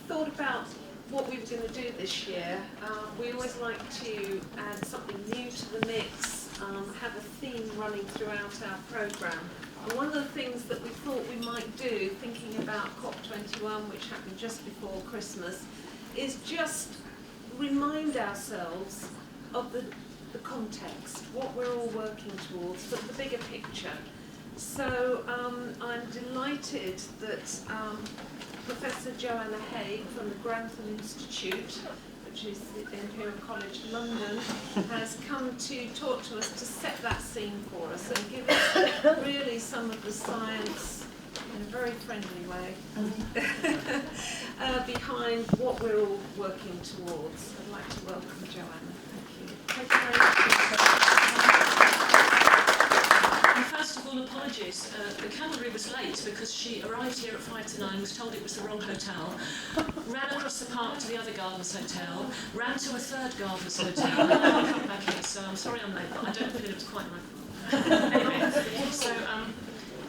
thought about what we were going to do this year, we always like to add something new to the mix, have a theme running throughout our programme. And one of the things that we thought we might do, thinking about COP21, which happened just before Christmas, is just remind ourselves of the context, what we're all working towards, but the bigger picture. So I'm delighted that Professor Joanna Haigh from the Grantham Institute, which is the Imperial College London, has come to talk to us to set that scene for us and give us really some of the science in a very friendly way behind what we're all working towards. I'd like to welcome Joanna. Thank you. Thank you very much. First of all, apologies. The cavalry was late because she arrived here at 5 to 9, was told it was the wrong hotel, ran across the park to the other Gardeners Hotel, ran to a third Gardeners Hotel, and then come back here. So I'm sorry I'm late, but I don't feel it was quite my fault. Anyway, so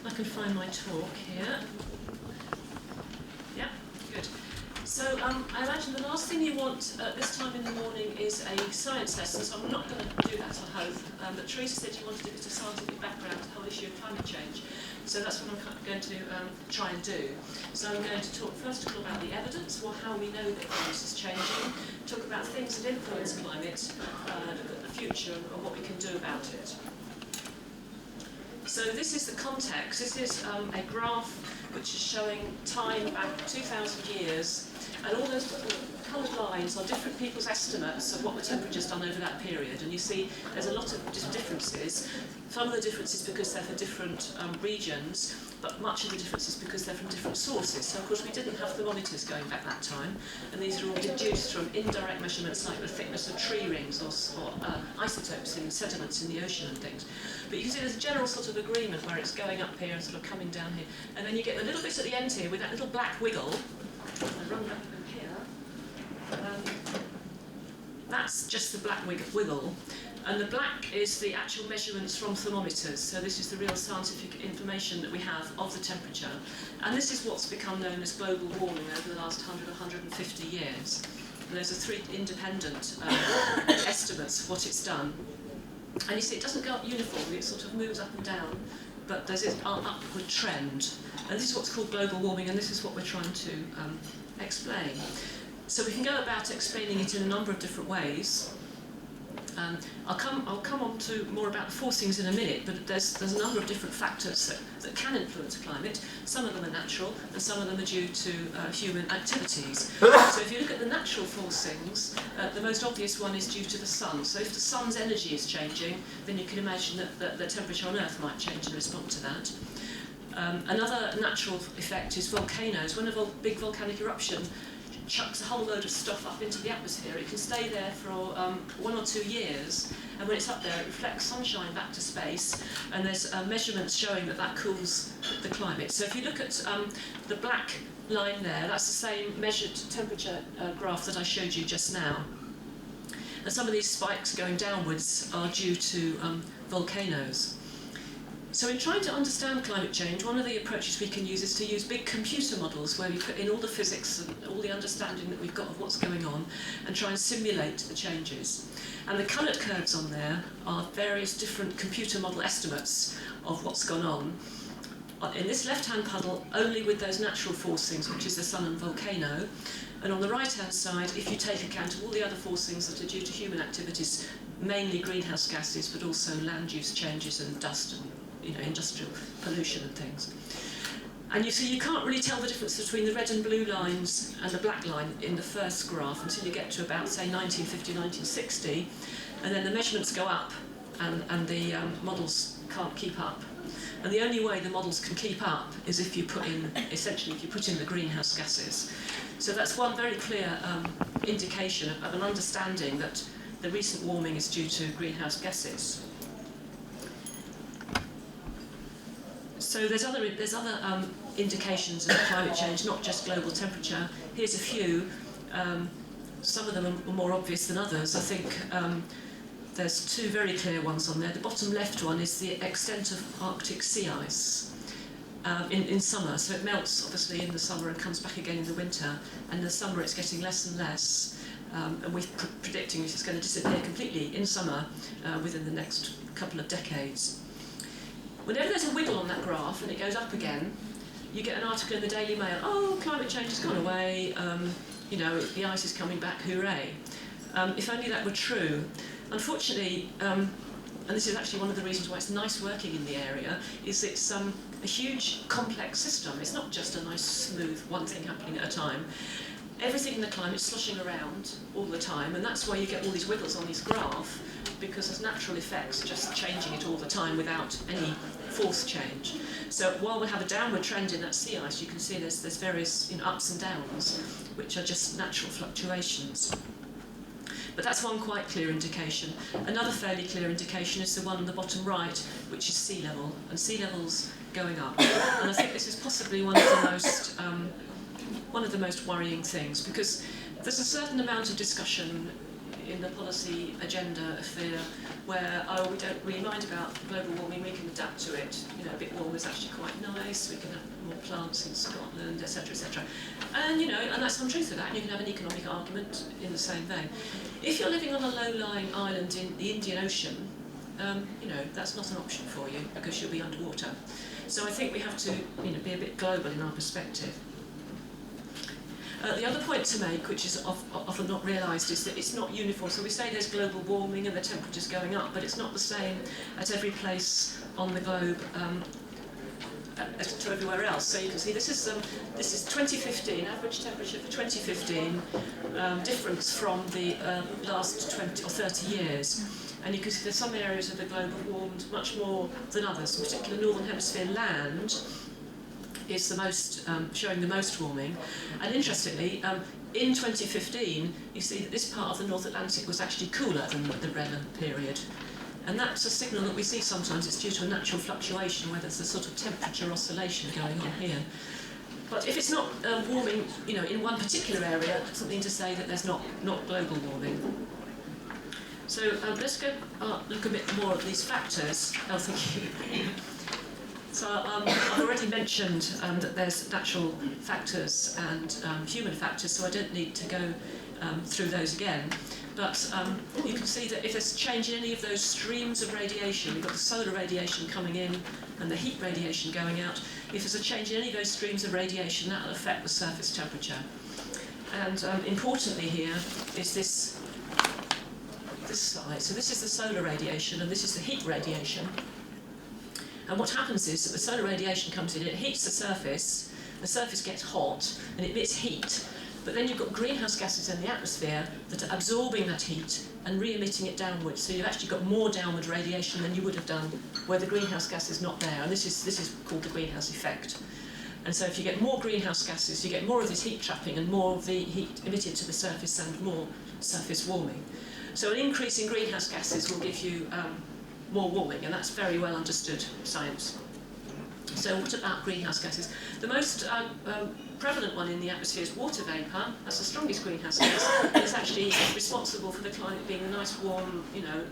I can find my talk here. Yeah, good. So I imagine the last thing you want at this time in the morning is a science lesson, so I'm not going to do that, I hope. But Teresa said you wanted a bit of scientific background to the whole issue of climate change. So that's what I'm going to try and do. So I'm going to talk first of all about the evidence, or how we know that climate is changing, talk about things that influence climate, look at the future and what we can do about it. So this is the context. This is a graph which is showing time back 2,000 years, and all those coloured lines are different people's estimates of what the temperature's done over that period. And you see there's a lot of differences. Some of the differences because they're for different regions, but much of the differences because they're from different sources. So of course we didn't have thermometers going back that time, and these are all deduced from indirect measurements like the thickness of tree rings or isotopes in sediments in the ocean and things. But you can see there's a general sort of agreement where it's going up here and sort of coming down here. And then you get a little bit at the end here with that little black wiggle. I run back from here. That's just the black wiggle. And the black is the actual measurements from thermometers. So this is the real scientific information that we have of the temperature. And this is what's become known as global warming over the last 100 or 150 years. And those are three independent estimates of what it's done. And you see it doesn't go up uniformly, it sort of moves up and down, but there's an upward trend. And this is what's called global warming, and this is what we're trying to explain. So we can go about explaining it in a number of different ways. I'll come on to more about the forcings in a minute, but there's a number of different factors that can influence climate. Some of them are natural, and some of them are due to human activities. So if you look at the natural forcings, the most obvious one is due to the sun. So if the sun's energy is changing, then you can imagine that the temperature on Earth might change in response to that. Another natural effect is volcanoes. When a big volcanic eruption chucks a whole load of stuff up into the atmosphere, it can stay there for 1 or 2 years, and when it's up there it reflects sunshine back to space, and there's measurements showing that cools the climate. So if you look at the black line there, that's the same measured temperature graph that I showed you just now. And some of these spikes going downwards are due to volcanoes. So in trying to understand climate change, one of the approaches we can use is to use big computer models where we put in all the physics and all the understanding that we've got of what's going on and try and simulate the changes. And the coloured curves on there are various different computer model estimates of what's gone on. In this left-hand puddle, only with those natural forcings, which is the sun and volcano. And on the right-hand side, if you take account of all the other forcings that are due to human activities, mainly greenhouse gases, but also land use changes and dust and industrial pollution and things. And you see you can't really tell the difference between the red and blue lines and the black line in the first graph until you get to about, say, 1950, 1960, and then the measurements go up and the models can't keep up. And the only way the models can keep up is if you put in, essentially, if you put in the greenhouse gases. So that's one very clear indication of an understanding that the recent warming is due to greenhouse gases. So there's other indications of climate change, not just global temperature. Here's a few. Some of them are more obvious than others. I think there's two very clear ones on there. The bottom left one is the extent of Arctic sea ice. in summer. So it melts obviously in the summer and comes back again in the winter. And in the summer it's getting less and less. And we're predicting it's going to disappear completely in summer within the next couple of decades. Whenever there's a wiggle on that graph and it goes up again, you get an article in the Daily Mail, oh, climate change has gone away, you know, the ice is coming back, hooray. If only that were true. Unfortunately, and this is actually one of the reasons why it's nice working in the area, is it's a huge complex system. It's not just a nice smooth one thing happening at a time. Everything in the climate is sloshing around all the time, and that's why you get all these wiggles on this graph, because there's natural effects just changing it all the time without any force change. So while we have a downward trend in that sea ice, you can see there's various ups and downs, which are just natural fluctuations. But that's one quite clear indication. Another fairly clear indication is the one on the bottom right, which is sea level, and sea level's going up. And I think this is possibly one of the most worrying things, because there's a certain amount of discussion in the policy agenda sphere where, oh, we don't really mind about global warming, we can adapt to it. You know, a bit warmer is actually quite nice, we can have more plants in Scotland, etc., etc. And, you know, and that's some truth to that, and you can have an economic argument in the same vein. If you're living on a low-lying island in the Indian Ocean, you know, that's not an option for you, because you'll be underwater. So I think we have to, you know, be a bit global in our perspective. The other point to make, which is often not realised, is that it's not uniform. So we say there's global warming and the temperature's going up, but it's not the same at every place on the globe as to everywhere else. So you can see this is 2015, average temperature for 2015, difference from the last 20 or 30 years. And you can see there's some areas of the globe have warmed much more than others. In particular, Northern Hemisphere land is the most, showing the most warming. And interestingly, in 2015, you see that this part of the North Atlantic was actually cooler than the relevant period. And that's a signal that we see sometimes. It's due to a natural fluctuation where there's a sort of temperature oscillation going on here. But if it's not warming, you know, in one particular area, something to say that there's not global warming. So let's go look a bit more at these factors. Oh, thank you. So I've already mentioned that there's natural factors and human factors, so I don't need to go through those again. But you can see that if there's a change in any of those streams of radiation, we've got the solar radiation coming in and the heat radiation going out. If there's a change in any of those streams of radiation, that will affect the surface temperature. And importantly here is this slide. So this is the solar radiation and this is the heat radiation. And what happens is that the solar radiation comes in, it heats the surface gets hot and it emits heat. But then you've got greenhouse gases in the atmosphere that are absorbing that heat and re-emitting it downwards. So you've actually got more downward radiation than you would have done where the greenhouse gas is not there. And this is called the greenhouse effect. And so if you get more greenhouse gases, you get more of this heat trapping and more of the heat emitted to the surface and more surface warming. So an increase in greenhouse gases will give you more warming, and that's very well understood science. So what about greenhouse gases? The most prevalent one in the atmosphere is water vapour. That's the strongest greenhouse gas. It's actually responsible for the climate being a nice warm, you know,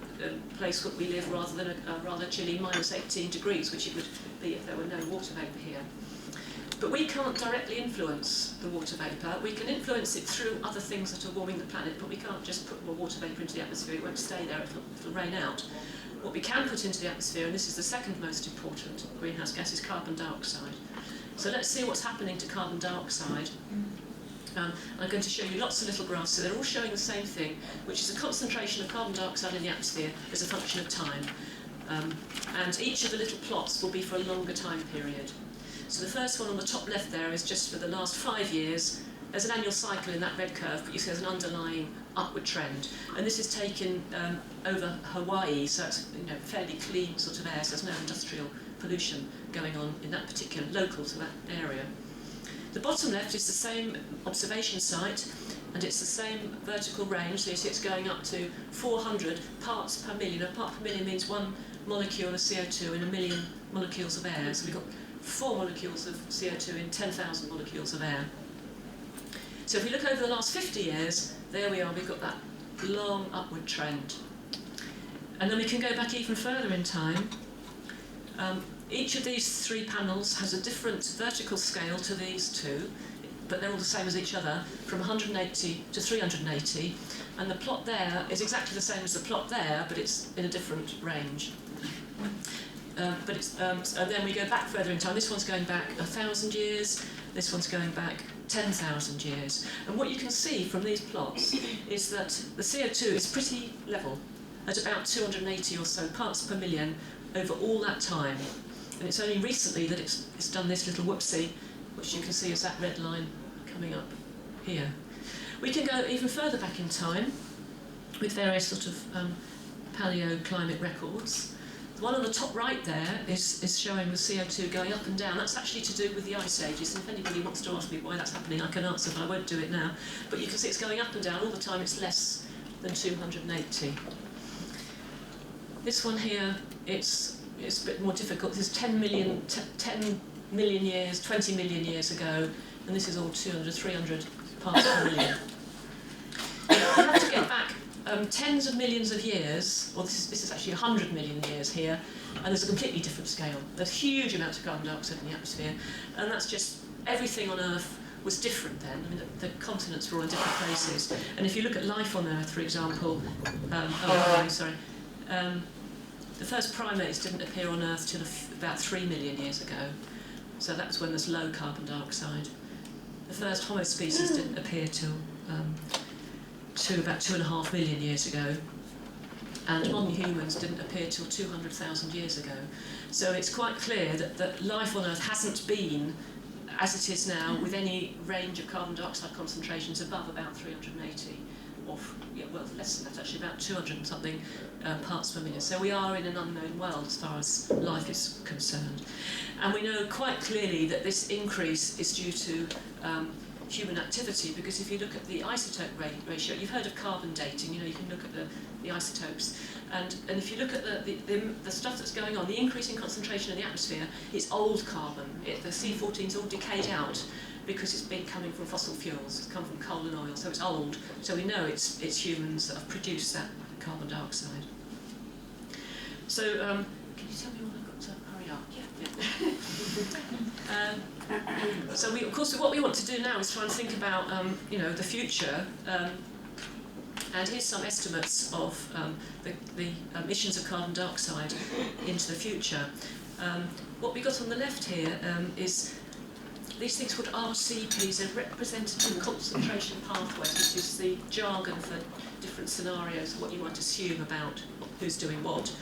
place where we live rather than a rather chilly minus 18 degrees, which it would be if there were no water vapour here. But we can't directly influence the water vapour. We can influence it through other things that are warming the planet, but we can't just put more water vapour into the atmosphere. It won't stay there, it'll rain out. What we can put into the atmosphere, and this is the second most important greenhouse gas, is carbon dioxide. So let's see what's happening to carbon dioxide. I'm going to show you lots of little graphs, so they're all showing the same thing, which is a concentration of carbon dioxide in the atmosphere as a function of time. And each of the little plots will be for a longer time period. So the first one on the top left there is just for the last 5 years. There's an annual cycle in that red curve, but you see there's an underlying upward trend. And this is taken over Hawaii, so it's, you know, fairly clean sort of air, so there's no industrial pollution going on in that particular, local to that area. The bottom left is the same observation site, and it's the same vertical range, so you see it's going up to 400 parts per million. A part per million means 1 molecule of CO2 in 1 million molecules of air. So we've got 4 molecules of CO2 in 10,000 molecules of air. So if we look over the last 50 years, there we are, we've got that long upward trend. And then we can go back even further in time. Each of these three panels has a different vertical scale to these two, but they're all the same as each other, from 180 to 380, and the plot there is exactly the same as the plot there, but it's in a different range. And then we go back further in time. This one's going back 1,000 years, this one's going back 10,000 years. And what you can see from these plots is that the CO2 is pretty level, at about 280 or so parts per million over all that time. And it's only recently that it's done this little whoopsie, which you can see is that red line coming up here. We can go even further back in time with various sort of paleoclimate records. The one on the top right there is showing the CO2 going up and down. That's actually to do with the ice ages, and if anybody wants to ask me why that's happening, I can answer, but I won't do it now. But you can see it's going up and down all the time. It's less than 280. This one here, it's a bit more difficult. This is 10 million years, 20 million years ago, and this is all 200, 300 parts per million. You have to get back tens of millions of years, or this is actually 100 million years here, and there's a completely different scale. There's huge amounts of carbon dioxide in the atmosphere, and that's just everything on Earth was different then. I mean, the continents were all in different places. And if you look at life on Earth, for example, the first primates didn't appear on Earth till about 3 million years ago. So that's when there's low carbon dioxide. The first Homo species didn't appear till about 2.5 million years ago. And modern humans didn't appear till 200,000 years ago. So it's quite clear that life on Earth hasn't been as it is now, with any range of carbon dioxide concentrations above about 380, or less than that, actually about 200 and something parts per million. So we are in an unknown world as far as life is concerned. And we know quite clearly that this increase is due to human activity, because if you look at the isotope ratio, you've heard of carbon dating, you can look at the isotopes, and if you look at the stuff that's going on, the increasing concentration in the atmosphere is old carbon. The C14's all decayed out because it's been coming from fossil fuels. It's come from coal and oil, so it's old. So we know it's humans that have produced that carbon dioxide. So can you tell me when I've got to hurry up? Yeah. So of course, what we want to do now is try and think about, the future. And here's some estimates of the emissions of carbon dioxide into the future. What we got on the left here is these things called RCPs, they're representative concentration pathways, which is the jargon for different scenarios, what you might assume about who's doing what.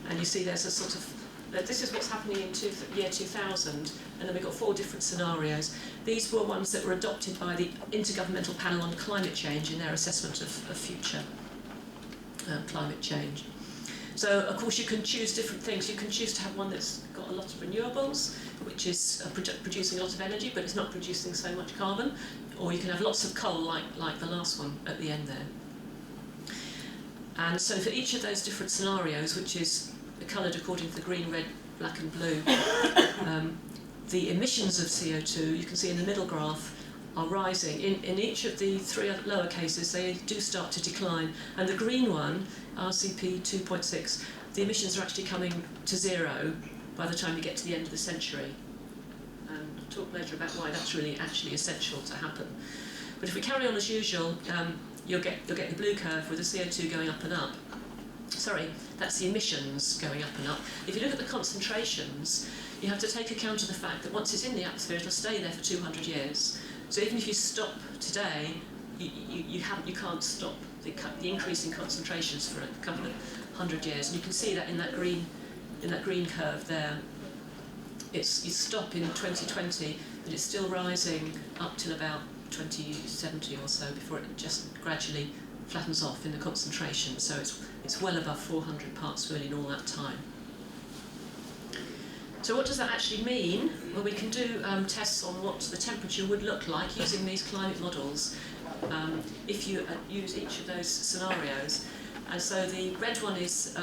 And you see there's a sort of, this is what's happening in year 2000, and then we've got 4 different scenarios. These were ones that were adopted by the Intergovernmental Panel on Climate Change in their assessment of future climate change. So, of course, you can choose different things. You can choose to have one that's got a lot of renewables, which is producing a lot of energy, but it's not producing so much carbon. Or you can have lots of coal, like the last one at the end there. And so for each of those different scenarios, which is coloured according to the green, red, black and blue, the emissions of CO2, you can see in the middle graph, are rising. In each of the 3 lower cases, they do start to decline. And the green one, RCP 2.6, the emissions are actually coming to 0 by the time you get to the end of the century. And I'll talk later about why that's really actually essential to happen. But if we carry on as usual, you'll get the blue curve with the CO2 going up and up. Sorry, that's the emissions going up and up. If you look at the concentrations, you have to take account of the fact that once it's in the atmosphere, it'll stay there for 200 years. So even if you stop today, you can't stop the increase in concentrations for a couple of 100 years. And you can see that in that green curve there. You stop in 2020, but it's still rising up till about 2070 or so before it just gradually flattens off in the concentration. So it's well above 400 parts per million all that time. So what does that actually mean? Well, we can do tests on what the temperature would look like using these climate models if you use each of those scenarios. And so the red one is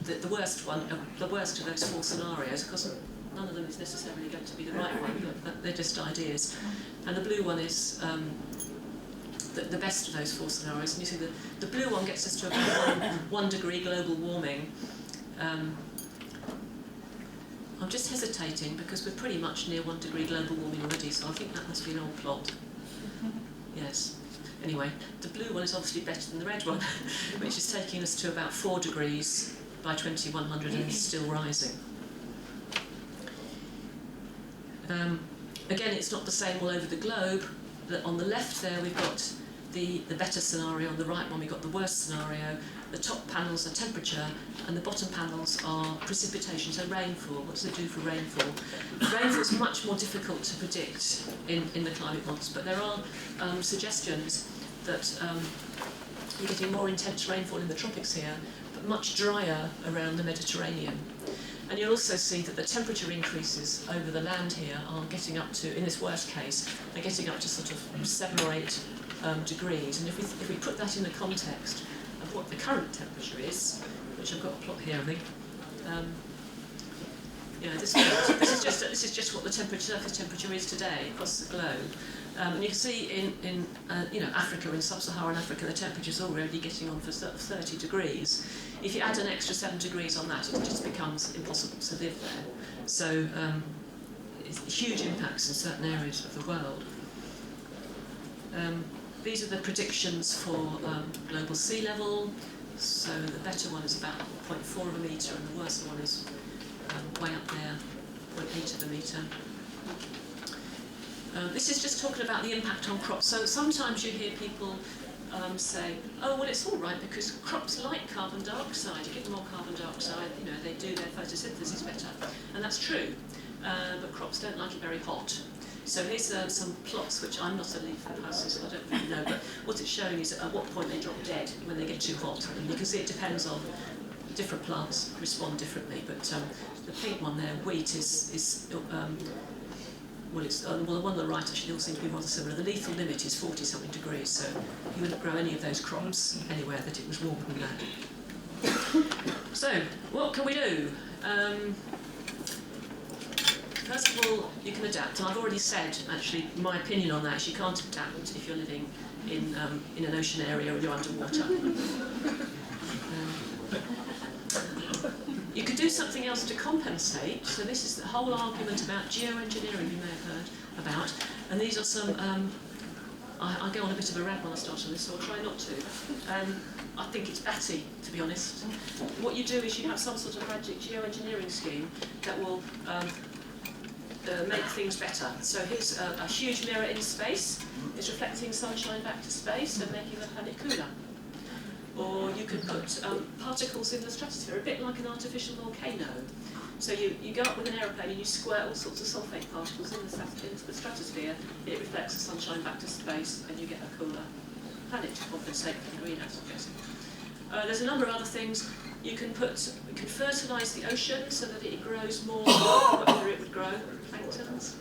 the worst one, the worst of those 4 scenarios. Of course, none of them is necessarily going to be the right one, but they're just ideas. And the blue one is the best of those 4 scenarios. And you see the blue one gets us to about 1 degree global warming. I'm just hesitating because we're pretty much near 1 degree global warming already, so I think that must be an old plot. Yes. Anyway, the blue one is obviously better than the red one, which is taking us to about 4 degrees by 2100 and still rising. Again, it's not the same all over the globe. On the left there we've got the better scenario, on the right one we've got the worst scenario. The top panels are temperature and the bottom panels are precipitation, so rainfall. What does it do for rainfall? Rainfall is much more difficult to predict in the climate models, but there are suggestions that you're getting more intense rainfall in the tropics here, but much drier around the Mediterranean. And you'll also see that the temperature increases over the land here are getting up to, in this worst case, they're getting up to sort of 7 or 8 degrees. And if we put that in the context of what the current temperature is, which I've got a plot here, I think. This is just what the surface temperature is today across the globe. And you can see in Africa, in sub-Saharan Africa, the temperature's already getting on for 30 degrees. If you add an extra 7 degrees on that, it just becomes impossible to live there. So it's huge impacts in certain areas of the world. These are the predictions for global sea level. So the better one is about 0.4 of a metre, and the worse one is way up there, 0.8 of a metre. This is just talking about the impact on crops. So sometimes you hear people say, oh, well, it's all right because crops like carbon dioxide. You give them more carbon dioxide, they do their photosynthesis better. And that's true, but crops don't like it very hot. So here's some plots, which I'm not a leaf person, so I don't really know, but what it's showing is at what point they drop dead when they get too hot. And you can see it depends on different plants respond differently, but the pink one there, wheat, is the one on the right actually all seem to be rather similar. The lethal limit is 40-something degrees, so you wouldn't grow any of those crops anywhere that it was warmer than that. So, what can we do? First of all, you can adapt, and I've already said, actually, my opinion on that is you can't adapt if you're living in an ocean area or you're underwater. You could do something else to compensate. So this is the whole argument about geoengineering you may have heard about. And these are some, I go on a bit of a rant when I start on this, so I'll try not to. I think it's batty, to be honest. What you do is you have some sort of magic geoengineering scheme that will make things better. So here's a huge mirror in space. It's reflecting sunshine back to space and making the planet cooler. Or you could put particles in the stratosphere, a bit like an artificial volcano. So you go up with an aeroplane and you squirt all sorts of sulfate particles into the stratosphere, it reflects the sunshine back to space, and you get a cooler planet to compensate for the greenhouse gas. There's a number of other things. You can fertilise the ocean so that it grows more, whatever it would grow, planktons.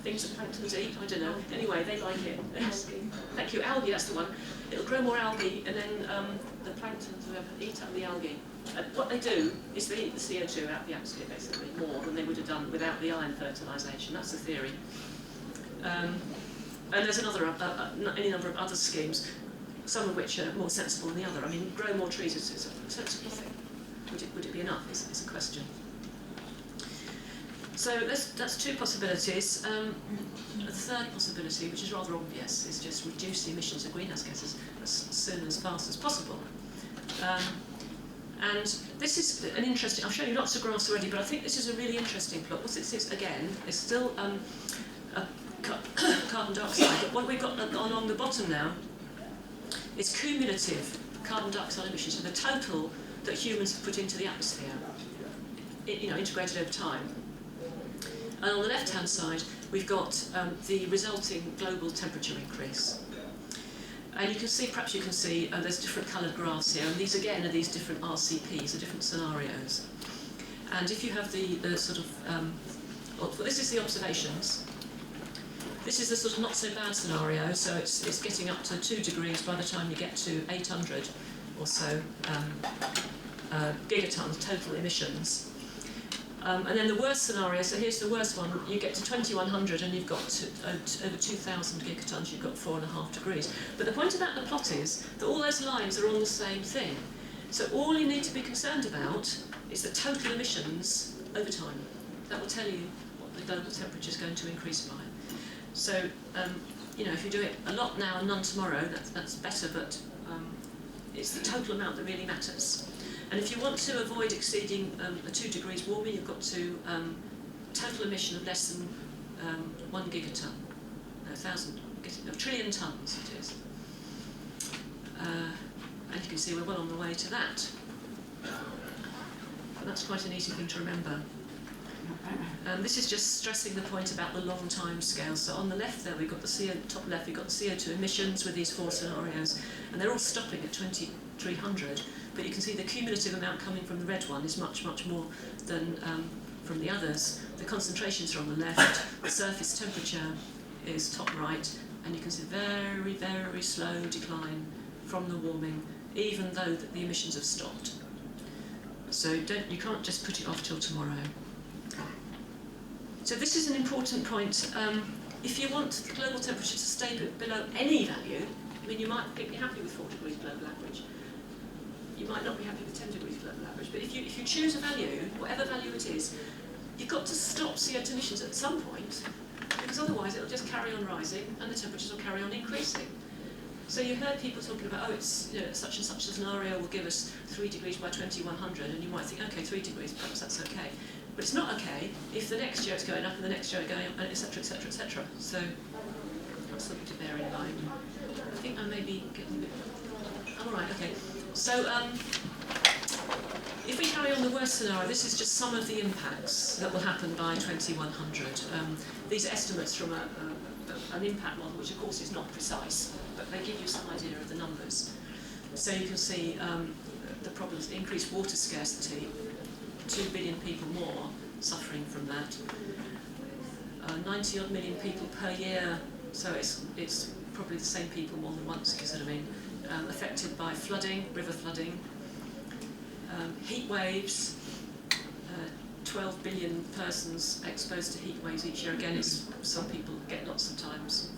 Things that planktons eat, I don't know. Anyway, they like it. Algae. Thank you, algae, that's the one. It'll grow more algae, and then the planktons will eat up the algae. What they do is they eat the CO2 out of the atmosphere, basically, more than they would have done without the iron fertilisation. That's the theory. And there's any number of other schemes, some of which are more sensible than the other. I mean, grow more trees is a sensible thing. Would it be enough? Is a question. So that's two possibilities. A third possibility, which is rather obvious, is just reduce the emissions of greenhouse gases as soon and as fast as possible. And this is an interesting, I've shown you lots of graphs already, but I think this is a really interesting plot. What it is, again, is still carbon dioxide, but what we've got along the bottom now is cumulative carbon dioxide emissions, so the total that humans have put into the atmosphere, integrated over time. And on the left-hand side, we've got the resulting global temperature increase. And perhaps you can see, there's different coloured graphs here, and these again are these different RCPs, the different scenarios. And if you have the sort of, this is the observations. This is the sort of not so bad scenario, so it's getting up to 2 degrees by the time you get to 800 or so gigatons total emissions. And then the worst scenario, so here's the worst one, you get to 2100 and you've got over 2000 gigatons, you've got 4.5 degrees. But the point about the plot is that all those lines are on the same thing. So all you need to be concerned about is the total emissions over time. that will tell you what the global temperature is going to increase by. So, if you do it a lot now and none tomorrow, that's better, but it's the total amount that really matters. And if you want to avoid exceeding a 2 degrees warming, you've got to total emission of less than 1 gigaton, a trillion tonnes it is. And you can see we're well on the way to that. But that's quite an easy thing to remember. This is just stressing the point about the long time scale. So on the left there, we've got the top left, we've got the CO2 emissions with these 4 scenarios, and they're all stopping at 2300. But you can see the cumulative amount coming from the red one is much, much more than from the others. The concentrations are on the left, the surface temperature is top right, and you can see very, very slow decline from the warming, even though the emissions have stopped. So you can't just put it off till tomorrow. So this is an important point. If you want the global temperature to stay below any value, I mean, you might be happy with 4 degrees global average. You might not be happy with 10 degrees global average, but if you choose a value, whatever value it is, you've got to stop CO2 emissions at some point, because otherwise it'll just carry on rising and the temperatures will carry on increasing. So you heard people talking about, it's such and such a scenario will give us 3 degrees by 2100, and you might think, okay, 3 degrees, perhaps that's okay. But it's not okay if the next year it's going up and the next year it's going up, and etc., etc., etc. So that's something to bear in mind. I think I may be getting a bit... all right, okay. So if we carry on the worst scenario, this is just some of the impacts that will happen by 2100. These are estimates from an impact model, which of course is not precise, but they give you some idea of the numbers. So you can see the problems: increased water scarcity, 2 billion people more suffering from that, 90 odd million people per year, so it's probably the same people more than once, if you see what I mean, affected by flooding, river flooding, heat waves, 12 billion persons exposed to heat waves each year. Again, some people get lots of times.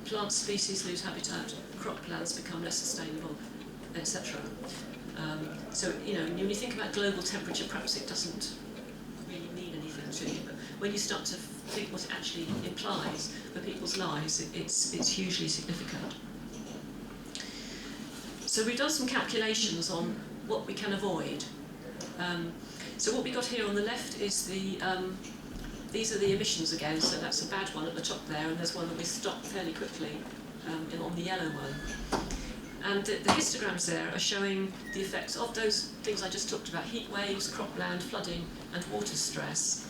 Plant species lose habitat, croplands become less sustainable, etc. So, when you think about global temperature, perhaps it doesn't really mean anything to you, but when you start to think what it actually implies for people's lives, it's hugely significant. So we've done some calculations on what we can avoid. So what we got here on the left is these are the emissions again, so that's a bad one at the top there, and there's one that we stopped fairly quickly on the yellow one. And the histograms there are showing the effects of those things I just talked about: heat waves, cropland, flooding, and water stress.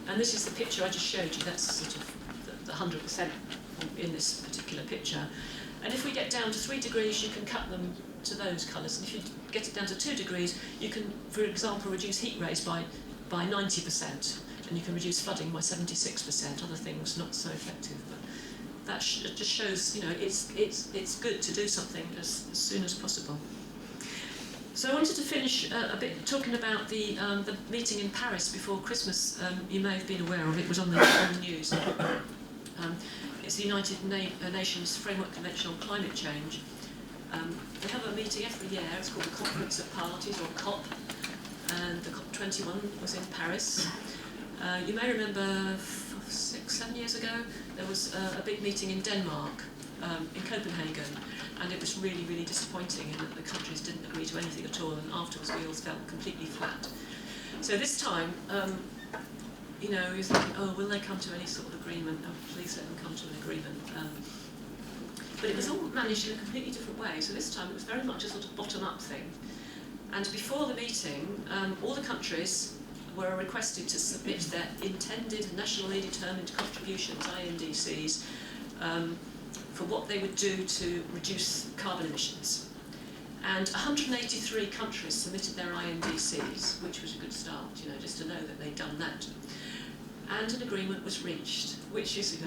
And this is the picture I just showed you. That's sort of the 100% in this particular picture. And if we get down to 3 degrees, you can cut them to those colours. And if you get it down to 2 degrees, you can, for example, reduce heat rays by 90%. And you can reduce flooding by 76%. Other things not so effective. But that just shows, it's good to do something as soon as possible. So I wanted to finish a bit talking about the meeting in Paris before Christmas. You may have been aware of it. It was on the news. It's the United Nations Framework Convention on Climate Change. They have a meeting every year. It's called the Conference of Parties, or COP, and the COP21 was in Paris. You may remember 6-7 years ago there was a big meeting in Denmark, in Copenhagen, and it was really, really disappointing in that the countries didn't agree to anything at all, and afterwards we all felt completely flat. So this time, you're thinking, oh, will they come to any sort of agreement? Oh, please let them come to an agreement. But it was all managed in a completely different way. So this time it was very much a sort of bottom-up thing. And before the meeting, all the countries were requested to submit their intended nationally determined contributions, INDCs, for what they would do to reduce carbon emissions. And 183 countries submitted their INDCs, which was a good start, just to know that they'd done that. And an agreement was reached, which is,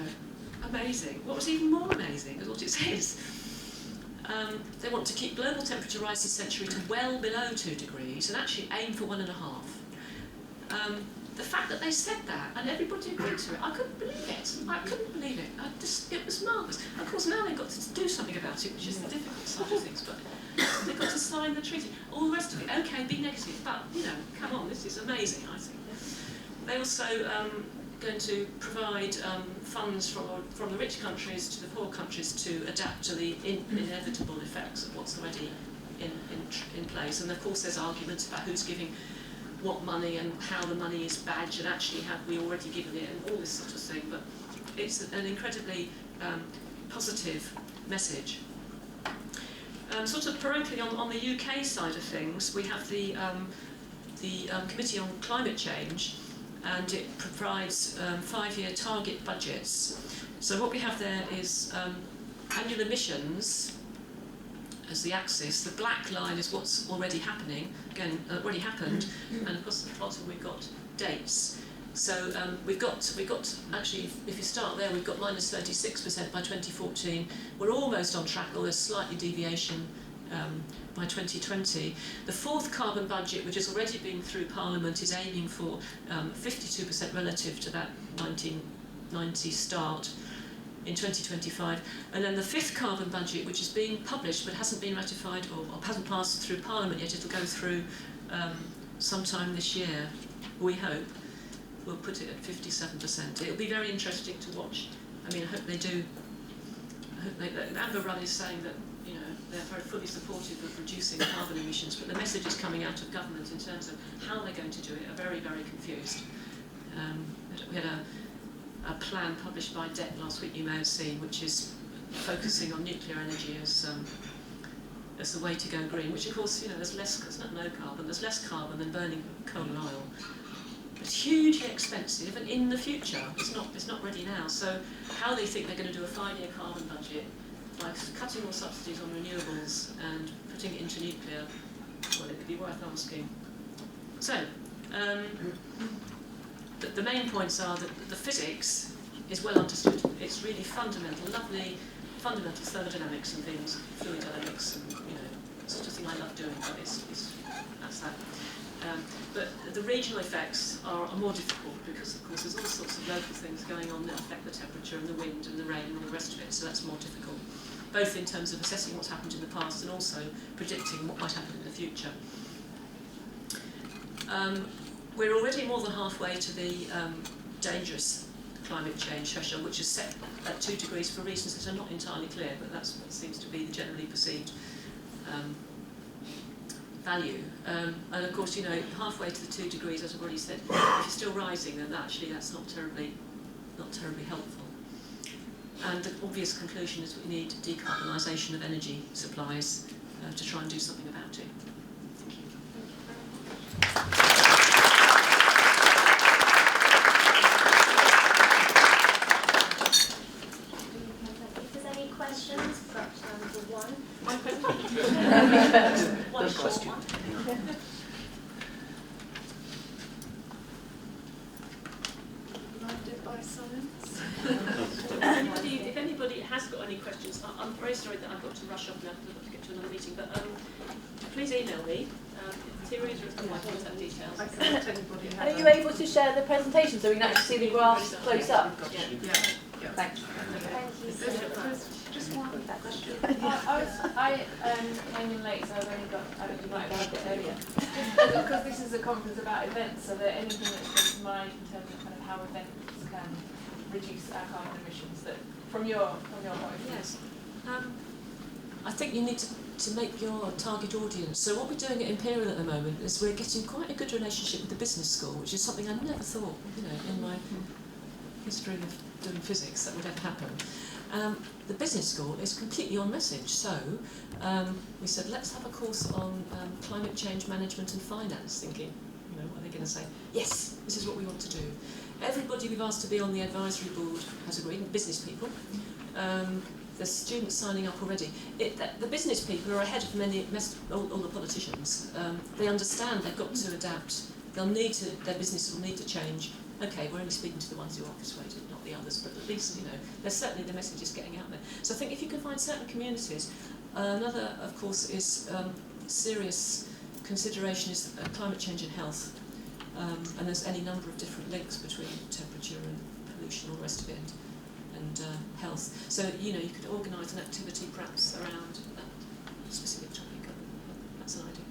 amazing. What was even more amazing is what it says. They want to keep global temperature rise this century to well below 2 degrees and actually aim for 1.5. The fact that they said that and everybody agreed to it, I couldn't believe it. I couldn't believe it. It was marvellous. Of course, now they've got to do something about it, which is the difficult side of things. But they've got to sign the treaty, all the rest of it. Okay, be negative, but, come on, this is amazing, I think. They also going to provide funds from the rich countries to the poor countries to adapt to the inevitable effects of what's already in place. And of course there's arguments about who's giving what money and how the money is badged and actually have we already given it and all this sort of thing. But it's an incredibly positive message. Sort of parochially on the UK side of things, we have the Committee on Climate Change, and it provides 5-year target budgets. So what we have there is annual emissions as the axis. The black line is what's already happening, again, already happened, and of course at the bottom we've got dates. So we've got actually, if you start there, we've got minus 36% by 2014. We're almost on track, although there's slightly deviation by 2020. The fourth carbon budget, which has already been through Parliament, is aiming for 52% relative to that 1990 start in 2025. And then the fifth carbon budget, which is being published but hasn't been ratified or hasn't passed through Parliament yet, it'll go through sometime this year, we hope. We'll put it at 57%. It'll be very interesting to watch. I mean, I hope they do. Amber Rudd is saying that they're very fully supportive of reducing carbon emissions, but the messages coming out of government in terms of how they're going to do it are very, very confused. We had a plan published by DEC last week, you may have seen, which is focusing on nuclear energy as the way to go green. Which, of course, there's no carbon. There's less carbon than burning coal and oil. It's hugely expensive, and in the future, it's not ready now. So, how they think they're going to do a 5-year carbon budget by cutting all subsidies on renewables and putting it into nuclear, well, it would be worth asking. So, the main points are that the physics is well understood. It's really fundamental, lovely fundamental thermodynamics and things, fluid dynamics, and it's just a thing I love doing. But that's that. But the regional effects are more difficult because, of course, there's all sorts of local things going on that affect the temperature and the wind and the rain and all the rest of it, so that's more difficult, both in terms of assessing what's happened in the past and also predicting what might happen in the future. We're already more than halfway to the dangerous climate change threshold, which is set at 2 degrees for reasons that are not entirely clear, but that's what seems to be the generally perceived value. And of course, halfway to the 2 degrees, as I've already said, if you're still rising, then actually that's not terribly helpful. And the obvious conclusion is we need decarbonisation of energy supplies to try and do something about it. Thank you. If there's any questions, perhaps time for one. One question. One short one. Blinded by science. If anybody has got any questions, I'm very sorry that I've got to rush off now because I've got to get to another meeting, but please email me. Teresa has got my contact details. I can let anybody have Are you able to share the presentation so we can actually see the graphs close up? Yeah. Thanks. Thank you. Just one question. I came in late, so I don't might have got it earlier. Because this is a conference about events, are there anything that comes to mind in terms of kind of how events can reduce our carbon emissions that from your point of view? Yes. I think you need to make your target audience. So what we're doing at Imperial at the moment is we're getting quite a good relationship with the business school, which is something I never thought, in my history of doing physics that would ever happen. The business school is completely on message. So we said, let's have a course on climate change management and finance, thinking, what are they going to say? Yes, this is what we want to do. Everybody we've asked to be on the advisory board has agreed, business people. There's students signing up already. The business people are ahead of all the politicians. They understand they've got to adapt. Their business will need to change. Okay, we're only speaking to the ones who are persuaded, not the others, but at least, there's certainly the message is getting out there. So I think if you can find certain communities, another, of course, is serious consideration is climate change and health. And there's any number of different links between temperature and pollution, all the rest of it, and health. So, you could organise an activity perhaps around that specific topic. coinciding.